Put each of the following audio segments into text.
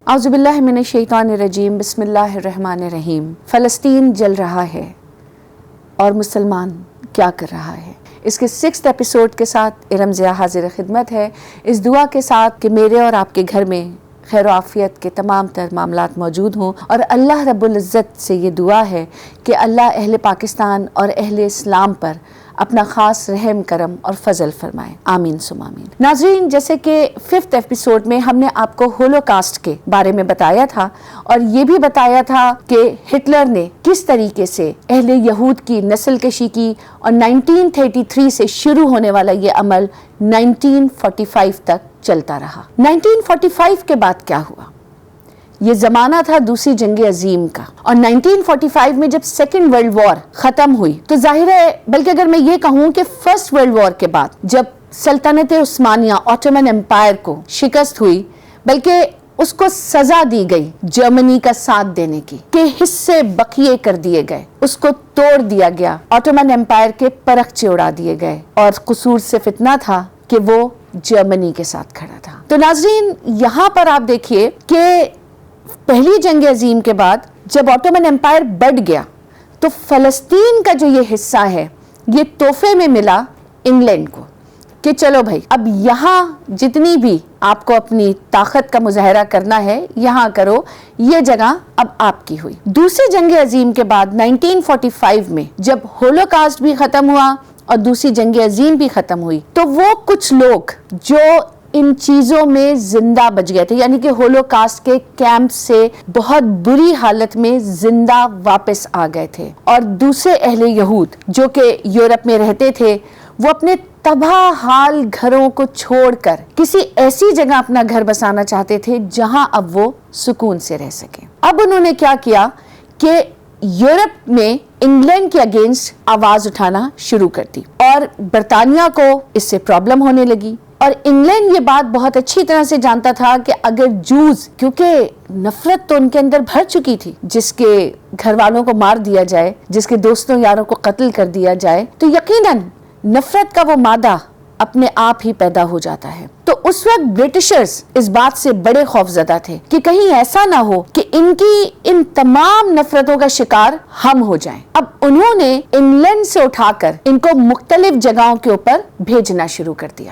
اعوذ باللہ من الشیطان الرجیم بسم اللہ الرحمن الرحیم۔ فلسطین جل رہا ہے اور مسلمان کیا کر رہا ہے، اس کے 6 ایپیسوڈ کے ساتھ ارم ضیاء حاضر خدمت ہے، اس دعا کے ساتھ کہ میرے اور آپ کے گھر میں خیر و عافیت کے تمام تر معاملات موجود ہوں، اور اللہ رب العزت سے یہ دعا ہے کہ اللہ اہل پاکستان اور اہل اسلام پر اپنا خاص رحم کرم اور فضل فرمائے، آمین ثم آمین۔ ناظرین، جیسے کہ 5 ایپیسوڈ میں ہم نے آپ کو ہولوکاسٹ کے بارے میں بتایا تھا، اور یہ بھی بتایا تھا کہ ہٹلر نے کس طریقے سے اہل یہود کی نسل کشی کی، اور 1933 سے شروع ہونے والا یہ عمل 1945 تک چلتا رہا۔ 1945 کے بعد کیا ہوا؟ یہ زمانہ تھا دوسری جنگ عظیم کا، اور 1945 میں جب سیکنڈ ورلڈ وار ختم ہوئی تو ظاہر ہے، بلکہ اگر میں یہ کہوں کہ فرسٹ ورلڈ وار کے بعد جب سلطنت عثمانیہ آٹومن امپائر کو شکست ہوئی، بلکہ اس کو سزا دی گئی جرمنی کا ساتھ دینے کی، کہ حصے بقیے کر دیے گئے، اس کو توڑ دیا گیا، آٹومن امپائر کے پرخچے اڑا دیے گئے، اور قصور صرف اتنا تھا کہ وہ جرمنی کے ساتھ کھڑا تھا۔ تو ناظرین، یہاں پر آپ دیکھیے کہ پہلی جنگ عظیم کے بعد جب آٹومن امپائر بڑھ گیا تو فلسطین کا جو یہ حصہ ہے یہ تحفے میں ملا انگلینڈ کو، کہ چلو بھائی اب یہاں جتنی بھی آپ کو اپنی طاقت کا مظاہرہ کرنا ہے یہاں کرو، یہ جگہ اب آپ کی ہوئی۔ دوسری جنگ عظیم کے بعد 1945 میں جب ہولوکاسٹ بھی ختم ہوا اور دوسری جنگ عظیم بھی ختم ہوئی، تو وہ کچھ لوگ جو ان چیزوں میں زندہ بچ گئے تھے، یعنی کہ ہولوکاسٹ کے کیمپ سے بہت بری حالت میں زندہ واپس آ گئے تھے، اور دوسرے اہل یہود جو کہ یورپ میں رہتے تھے وہ اپنے تباہ حال گھروں کو چھوڑ کر کسی ایسی جگہ اپنا گھر بسانا چاہتے تھے جہاں اب وہ سکون سے رہ سکیں۔ اب انہوں نے کیا کیا کہ یورپ میں انگلینڈ کے اگینسٹ آواز اٹھانا شروع کر دی، اور برطانیہ کو اس سے پرابلم ہونے لگی، اور انگلینڈ یہ بات بہت اچھی طرح سے جانتا تھا کہ اگر جوز، کیونکہ نفرت تو ان کے اندر بھر چکی تھی، جس کے گھر والوں کو مار دیا جائے، جس کے دوستوں یاروں کو قتل کر دیا جائے، تو یقیناً نفرت کا وہ مادہ اپنے آپ ہی پیدا ہو جاتا ہے۔ تو اس وقت برٹشرز اس بات سے بڑے خوفزدہ تھے کہ کہیں ایسا نہ ہو کہ ان کی ان تمام نفرتوں کا شکار ہم ہو جائیں۔ اب انہوں نے انگلینڈ سے اٹھا کر ان کو مختلف جگہوں کے اوپر بھیجنا شروع کر دیا،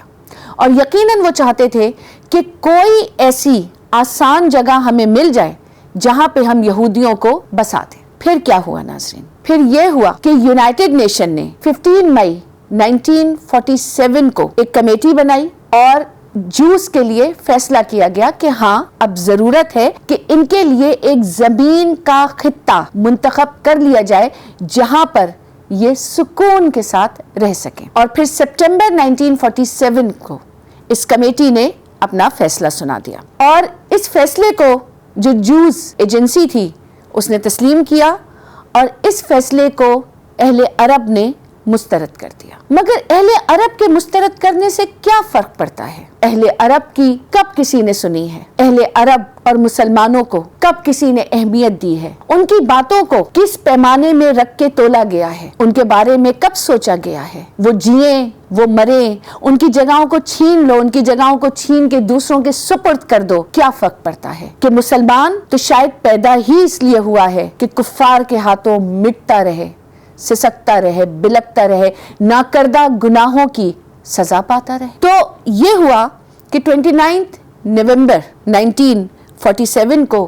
اور یقیناً وہ چاہتے تھے کہ کوئی ایسی آسان جگہ ہمیں مل جائے جہاں پہ ہم یہودیوں کو بسا دیں۔ پھر کیا ہوا ناظرین؟ پھر یہ ہوا کہ یونائٹڈ نیشن نے 15 مئی 1947 کو ایک کمیٹی بنائی، اور جوز کے لیے فیصلہ کیا گیا کہ ہاں اب ضرورت ہے کہ ان کے لیے ایک زمین کا خطہ منتخب کر لیا جائے جہاں پر یہ سکون کے ساتھ رہ سکیں۔ اور پھر سپٹمبر 1947 کو اس کمیٹی نے اپنا فیصلہ سنا دیا، اور اس فیصلے کو جو جوز ایجنسی تھی اس نے تسلیم کیا، اور اس فیصلے کو اہل عرب نے مسترد کر دیا۔ مگر اہل عرب کے مسترد کرنے سے کیا فرق پڑتا ہے؟ اہل عرب کی کب کسی نے سنی ہے؟ اہل عرب اور مسلمانوں کو کب کسی نے اہمیت دی ہے؟ ان کی باتوں کو کس پیمانے میں رکھ کے تولا گیا ہے؟ ان کے بارے میں کب سوچا گیا ہے؟ وہ جئیں، وہ مریں، ان کی جگہوں کو چھین لو، ان کی جگہوں کو چھین کے دوسروں کے سپرد کر دو، کیا فرق پڑتا ہے؟ کہ مسلمان تو شاید پیدا ہی اس لیے ہوا ہے کہ کفار کے ہاتھوں مٹتا رہے، سسکتا رہے، بلکتا رہے، ناکردہ گناہوں کی سزا پاتا رہے۔ تو یہ ہوا کہ 29 نومبر 1947 کو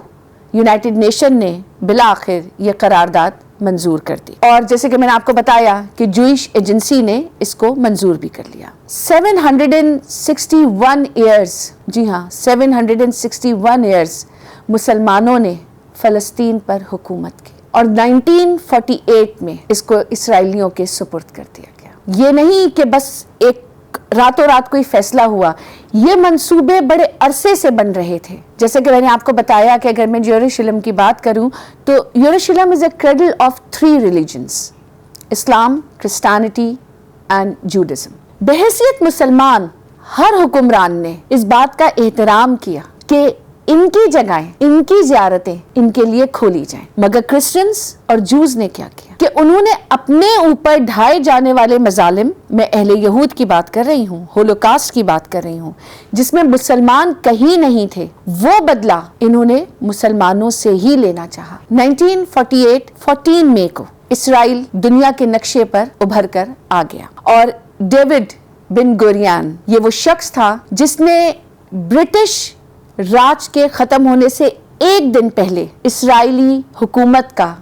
یونائٹڈ نیشن نے بالآخر یہ قرارداد منظور کر دی، اور جیسے کہ میں نے آپ کو بتایا کہ جوئش ایجنسی نے اس کو منظور بھی کر لیا۔ 761 ایئرز، جی ہاں 761 ایئرز مسلمانوں نے فلسطین پر حکومت کی، اور 1948 میں اس کو اسرائیلیوں کے سپرد کر دیا گیا۔ یہ نہیں کہ بس ایک راتوں رات کوئی فیصلہ ہوا، یہ منصوبے بڑے عرصے سے بن رہے تھے۔ جیسے کہ میں نے آپ کو بتایا کہ اگر میں یروشلم کی بات کروں تو یروشلم is a cradle of 3 religions, اسلام، کرسچینٹی اینڈ جوڈازم۔ بحیثیت مسلمان ہر حکمران نے اس بات کا احترام کیا کہ ان کی جگہیں، ان کی زیارتیں ان کے لیے کھولی جائیں۔ مگر کرسچنز اور جوز نے کیا کیا کہ انہوں نے اپنے اوپر ڈھائے جانے والے مظالم، میں اہل یہود کی بات کر رہی ہوں، ہولوکاسٹ کی بات کر رہی ہوں، جس میں مسلمان کہیں نہیں تھے، وہ بدلہ انہوں نے مسلمانوں سے ہی لینا چاہا۔ 1948 14 مئی کو اسرائیل دنیا کے نقشے پر ابھر کر آ گیا، اور ڈیوڈ بن گوریان یہ وہ شخص تھا جس نے برٹش راج کے ختم ہونے سے ایک دن پہلے اسرائیلی حکومت کا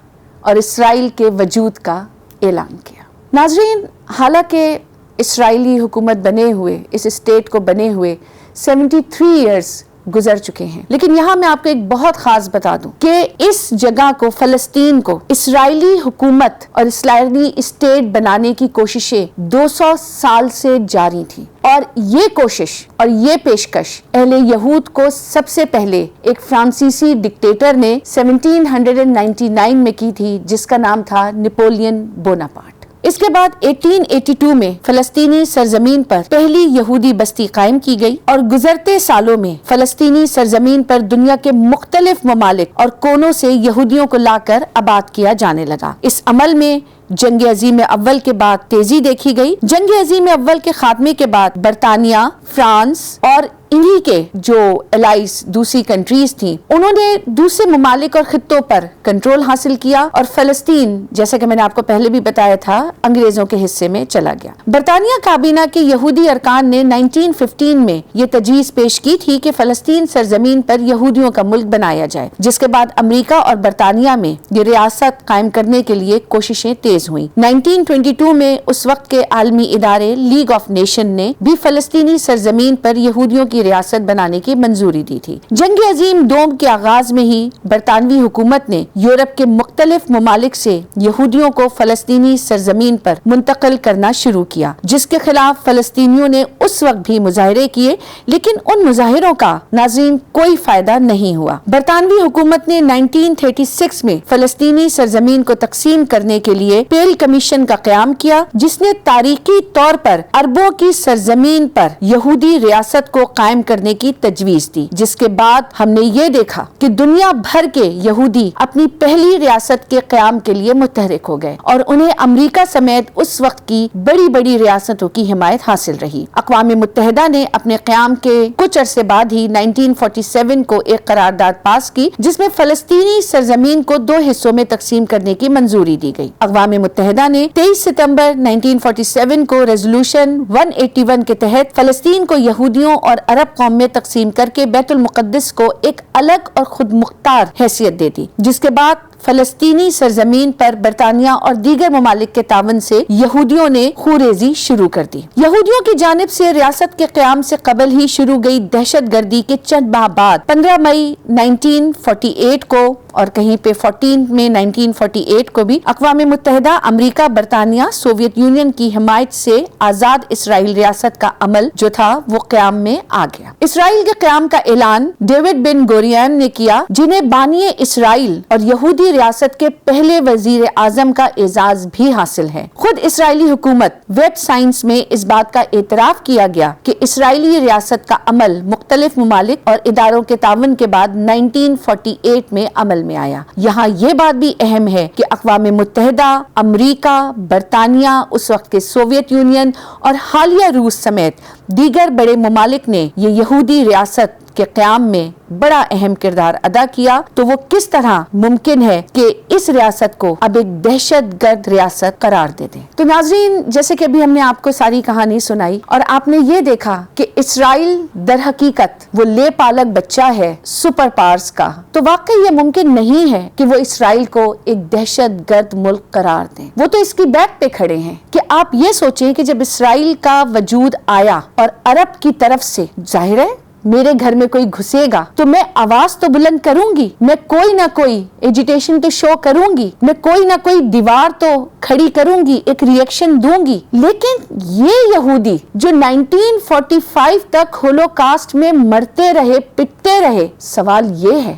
اور اسرائیل کے وجود کا اعلان کیا۔ ناظرین، حالانکہ اسرائیلی حکومت بنے ہوئے، اس اسٹیٹ کو بنے ہوئے 73 ایئرز گزر چکے ہیں، لیکن یہاں میں آپ کو ایک بہت خاص بتا دوں کہ اس جگہ کو، فلسطین کو، اسرائیلی حکومت اور اسرائیلی اسٹیٹ بنانے کی کوششیں 200 سال سے جاری تھی، اور یہ کوشش اور یہ پیشکش اہل یہود کو سب سے پہلے ایک فرانسیسی ڈکٹیٹر نے 1799 میں کی تھی، جس کا نام تھا نپولین بوناپارٹ۔ اس کے بعد 1882 میں فلسطینی سرزمین پر پہلی یہودی بستی قائم کی گئی، اور گزرتے سالوں میں فلسطینی سرزمین پر دنیا کے مختلف ممالک اور کونوں سے یہودیوں کو لا کر آباد کیا جانے لگا۔ اس عمل میں جنگ عظیم اول کے بعد تیزی دیکھی گئی۔ جنگ عظیم اول کے خاتمے کے بعد برطانیہ، فرانس اور انہی کے جو الائز دوسری کنٹریز تھیں، انہوں نے دوسرے ممالک اور خطوں پر کنٹرول حاصل کیا، اور فلسطین، جیسا کہ میں نے آپ کو پہلے بھی بتایا تھا، انگریزوں کے حصے میں چلا گیا۔ برطانیہ کابینہ کے یہودی ارکان نے 1915 میں یہ تجویز پیش کی تھی کہ فلسطین سرزمین پر یہودیوں کا ملک بنایا جائے، جس کے بعد امریکہ اور برطانیہ میں یہ ریاست قائم کرنے کے لیے کوششیں تیز ہوئیں۔ 1922 میں اس وقت کے عالمی ادارے لیگ آف نیشن نے بھی فلسطینی سرزمین پر یہودیوں کی ریاست بنانے کی منظوری دی تھی۔ جنگ عظیم دوم کے آغاز میں ہی برطانوی حکومت نے یورپ کے مختلف ممالک سے یہودیوں کو فلسطینی سرزمین پر منتقل کرنا شروع کیا، جس کے خلاف فلسطینیوں نے اس وقت بھی مظاہرے کیے، لیکن ان مظاہروں کا ناظرین کوئی فائدہ نہیں ہوا۔ برطانوی حکومت نے 1936 میں فلسطینی سرزمین کو تقسیم کرنے کے لیے پیل کمیشن کا قیام کیا، جس نے تاریخی طور پر عربوں کی سرزمین پر یہودی ریاست کو قائم کرنے کی تجویز دی، جس کے بعد ہم نے یہ دیکھا کہ دنیا بھر کے یہودی اپنی پہلی ریاست کے قیام کے لیے متحرک ہو گئے، اور انہیں امریکہ سمیت اس وقت کی بڑی بڑی ریاستوں کی حمایت حاصل رہی۔ اقوام متحدہ نے اپنے قیام کے کچھ عرصے بعد ہی 1947 کو ایک قرارداد پاس کی، جس میں فلسطینی سرزمین کو 2 حصوں میں تقسیم کرنے کی منظوری دی گئی۔ اقوام متحدہ نے 23 ستمبر 1947 کو ریزولوشن 181 کے تحت فلسطین کو یہودیوں اور عرب قوم میں تقسیم کر کے بیت المقدس کو ایک الگ اور خود مختار حیثیت دے دی، جس کے بعد فلسطینی سرزمین پر برطانیہ اور دیگر ممالک کے تعاون سے یہودیوں نے خوریزی شروع کر دی۔ یہودیوں کی جانب سے ریاست کے قیام سے قبل ہی شروع گئی دہشت گردی کے چند ماہ بعد 15 مئی 1948 کو، اور کہیں پہ 14 میں 1948 کو بھی، اقوام متحدہ، امریکہ، برطانیہ، سوویت یونین کی حمایت سے آزاد اسرائیل ریاست کا عمل جو تھا وہ قیام میں آ گیا۔ اسرائیل کے قیام کا اعلان ڈیوڈ بن گوریان نے کیا، جنہیں بانی اسرائیل اور یہودی ریاست کے پہلے وزیر اعظم کا اعزاز بھی حاصل ہے۔ خود اسرائیلی حکومت ویب سائنس میں اس بات کا اعتراف کیا گیا کہ اسرائیلی ریاست کا عمل مختلف ممالک اور اداروں کے تعاون کے بعد 1948 میں عمل میں آیا۔ یہاں یہ بات بھی اہم ہے کہ اقوام متحدہ، امریکہ، برطانیہ، اس وقت کے سوویت یونین اور حالیہ روس سمیت دیگر بڑے ممالک نے یہ یہودی ریاست کے قیام میں بڑا اہم کردار ادا کیا۔ تو وہ کس طرح ممکن ہے کہ اس ریاست کو اب ایک دہشت گرد ریاست قرار دے دیں؟ تو ناظرین، جیسے کہ ابھی ہم نے آپ کو ساری کہانی سنائی اور آپ نے یہ دیکھا کہ اسرائیل در حقیقت وہ لے پالک بچہ ہے سپر پاورز کا، تو واقعی یہ ممکن نہیں ہے کہ وہ اسرائیل کو ایک دہشت گرد ملک قرار دیں۔ وہ تو اس کی بیک پہ کھڑے ہیں کہ آپ یہ سوچیں کہ جب اسرائیل کا وجود آیا اور عرب کی طرف سے، ظاہر ہے میرے گھر میں کوئی گھسے گا تو میں آواز تو بلند کروں گی، میں کوئی نہ کوئی ایجیٹیشن تو شو کروں گی، میں کوئی نہ کوئی دیوار تو کھڑی کروں گی، ایک ریئیکشن دوں گی۔ لیکن یہ یہودی جو 1945 تک ہولوکاسٹ میں مرتے رہے، پٹتے رہے، سوال یہ ہے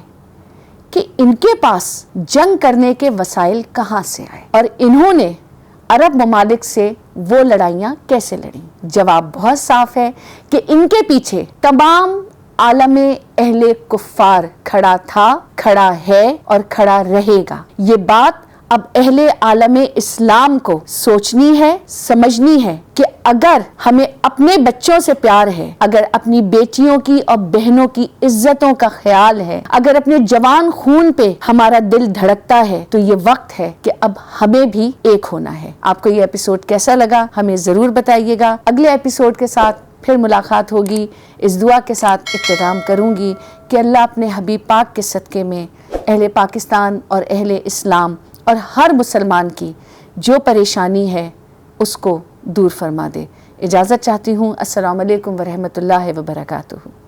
کہ ان کے پاس جنگ کرنے کے وسائل کہاں سے آئے، اور انہوں نے عرب ممالک سے وہ لڑائیاں کیسے لڑیں؟ جواب بہت صاف ہے کہ ان کے پیچھے تمام عالم اہل کفار کھڑا تھا، کھڑا ہے اور کھڑا رہے گا۔ یہ بات اب اہل عالم اسلام کو سوچنی ہے، سمجھنی ہے کہ اگر ہمیں اپنے بچوں سے پیار ہے، اگر اپنی بیٹیوں کی اور بہنوں کی عزتوں کا خیال ہے، اگر اپنے جوان خون پہ ہمارا دل دھڑکتا ہے، تو یہ وقت ہے کہ اب ہمیں بھی ایک ہونا ہے۔ آپ کو یہ ایپیسوڈ کیسا لگا ہمیں ضرور بتائیے گا۔ اگلے ایپیسوڈ کے ساتھ پھر ملاقات ہوگی۔ اس دعا کے ساتھ اختتام کروں گی کہ اللہ اپنے حبیب پاک کے صدقے میں اہل پاکستان اور اہل اسلام اور ہر مسلمان کی جو پریشانی ہے اس کو دور فرما دے۔ اجازت چاہتی ہوں۔ السلام علیکم ورحمۃ اللہ وبرکاتہ۔